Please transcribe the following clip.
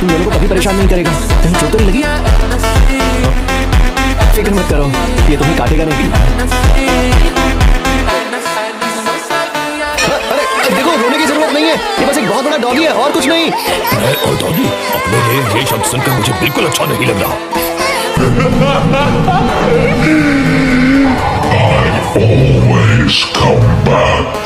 तुम दोनों को कभी परेशान नहीं करेगा। कहीं चोट तो नहीं लगी? फिक्र मत करो, ये तुम्हें काटेगा नहीं। अरे देखो, रोने की जरूरत नहीं है, ये बस एक बहुत बड़ा डॉगी है और कुछ नहीं। मैं और डॉगी? अपने लिए ये शब्द सुनकर मुझे बिल्कुल अच्छा नहीं लग रहा। I always come back.